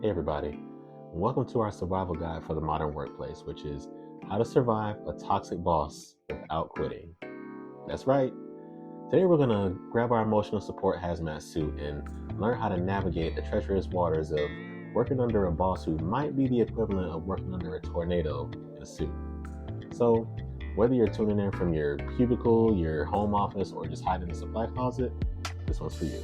Hey everybody, welcome to our survival guide for the modern workplace, which is how to survive a toxic boss without quitting. That's right. Today we're going to grab our emotional support hazmat suit and learn how to navigate the treacherous waters of working under a boss who might be the equivalent of working under a tornado in a suit. So whether you're tuning in from your cubicle, your home office, or just hiding in the supply closet, this one's for you.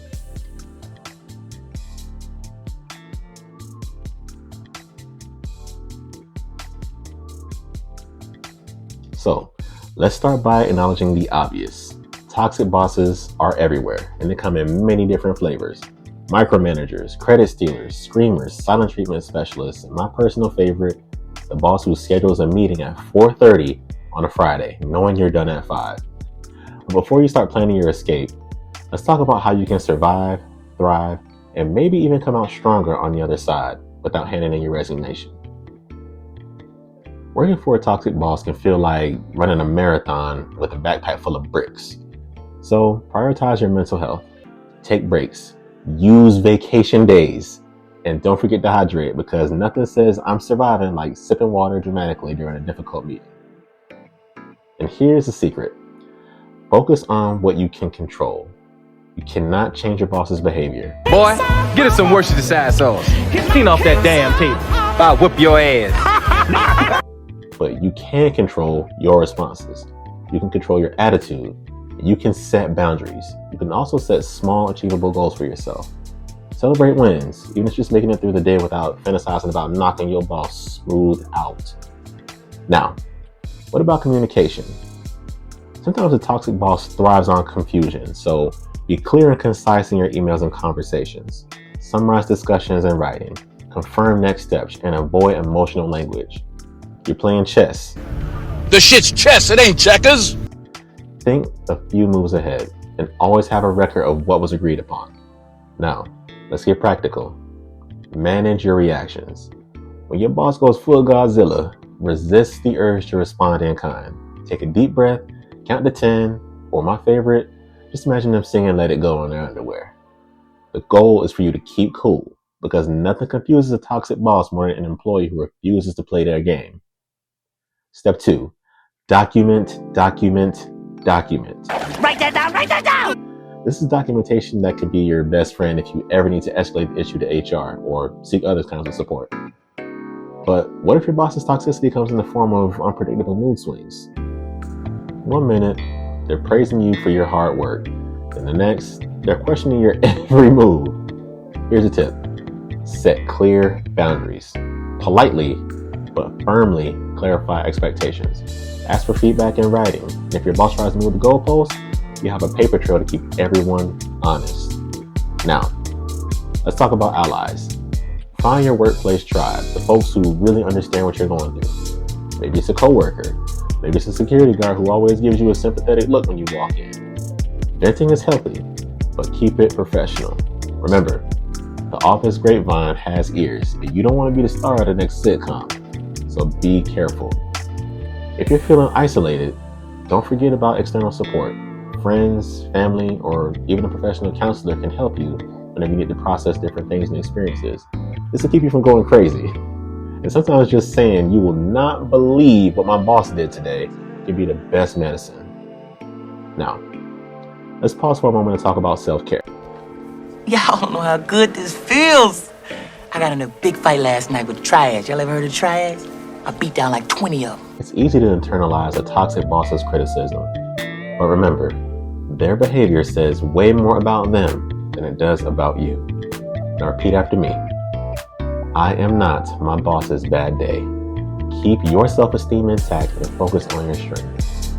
So let's start by acknowledging the obvious. Toxic bosses are everywhere, and they come in many different flavors. Micromanagers, credit stealers, screamers, silent treatment specialists, and my personal favorite, the boss who schedules a meeting at 4:30 on a Friday, knowing you're done at 5. But before you start planning your escape, let's talk about how you can survive, thrive, and maybe even come out stronger on the other side without handing in your resignation. Working for a toxic boss can feel like running a marathon with a backpack full of bricks. So prioritize your mental health. Take breaks. Use vacation days. And don't forget to hydrate, because nothing says I'm surviving like sipping water dramatically during a difficult meeting. And here's the secret. Focus on what you can control. You cannot change your boss's behavior. Boy, get us some Worcestershire sauce. Clean off that damn table. I'll whip your ass. But you can control your responses. You can control your attitude. You can set boundaries. You can also set small, achievable goals for yourself. Celebrate wins, even if it's just making it through the day without fantasizing about knocking your boss smooth out. Now, what about communication? Sometimes a toxic boss thrives on confusion, so be clear and concise in your emails and conversations. Summarize discussions in writing. Confirm next steps and avoid emotional language. You're playing chess. The shit's chess, it ain't checkers. Think a few moves ahead and always have a record of what was agreed upon. Now, let's get practical. Manage your reactions. When your boss goes full Godzilla, resist the urge to respond in kind. Take a deep breath, count to 10, or my favorite, just imagine them singing Let It Go on their underwear. The goal is for you to keep cool, because nothing confuses a toxic boss more than an employee who refuses to play their game. Step 2, document. Write that down! This is documentation that could be your best friend if you ever need to escalate the issue to HR or seek other kinds of support. But what if your boss's toxicity comes in the form of unpredictable mood swings? 1 minute, they're praising you for your hard work. Then the next, they're questioning your every move. Here's a tip. Set clear boundaries. Politely, but firmly clarify expectations. Ask for feedback in writing. And if your boss tries to move the goalpost, you have a paper trail to keep everyone honest. Now, let's talk about allies. Find your workplace tribe, the folks who really understand what you're going through. Maybe it's a coworker. Maybe it's a security guard who always gives you a sympathetic look when you walk in. Venting is healthy, but keep it professional. Remember, the office grapevine has ears, and you don't want to be the star of the next sitcom. So be careful. If you're feeling isolated, don't forget about external support. Friends, family, or even a professional counselor can help you whenever you need to process different things and experiences. This will keep you from going crazy. And sometimes just saying, "You will not believe what my boss did today," can be the best medicine. Now, let's pause for a moment and talk about self-care. Y'all don't know how good this feels. I got in a big fight last night with triads. Y'all ever heard of triads? I beat down like 20 of them. It's easy to internalize a toxic boss's criticism. But remember, their behavior says way more about them than it does about you. Now repeat after me. I am not my boss's bad day. Keep your self-esteem intact and focus on your strengths.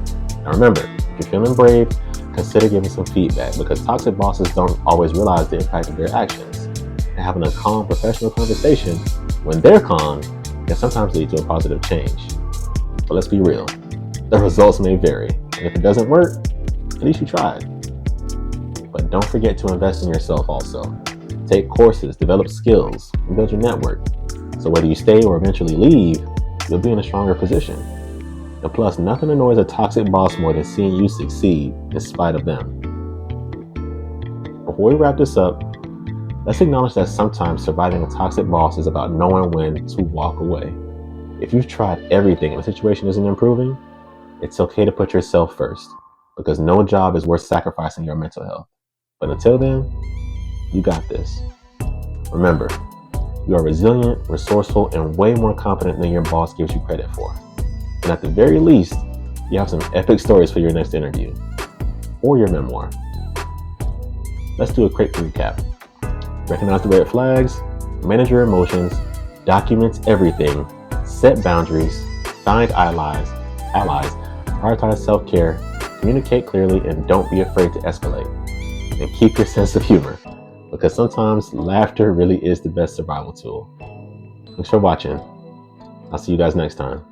Now remember, if you're feeling brave, consider giving some feedback, because toxic bosses don't always realize the impact of their actions. And having a calm, professional conversation when they're calm can sometimes lead to a positive change. But let's be real, the results may vary. And if it doesn't work, at least you tried. But don't forget to invest in yourself also. Take courses, develop skills, and build your network. So whether you stay or eventually leave, you'll be in a stronger position. And plus, nothing annoys a toxic boss more than seeing you succeed in spite of them. Before we wrap this up, Let's acknowledge that sometimes surviving a toxic boss is about knowing when to walk away. If you've tried everything and the situation isn't improving, it's okay to put yourself first, because no job is worth sacrificing your mental health. But until then, you got this. Remember, you are resilient, resourceful, and way more competent than your boss gives you credit for. And at the very least, you have some epic stories for your next interview or your memoir. Let's do a quick recap. Recognize the red flags, manage your emotions, document everything, set boundaries, find allies, prioritize self-care, communicate clearly, and don't be afraid to escalate. And keep your sense of humor, because sometimes laughter really is the best survival tool. Thanks for watching. I'll see you guys next time.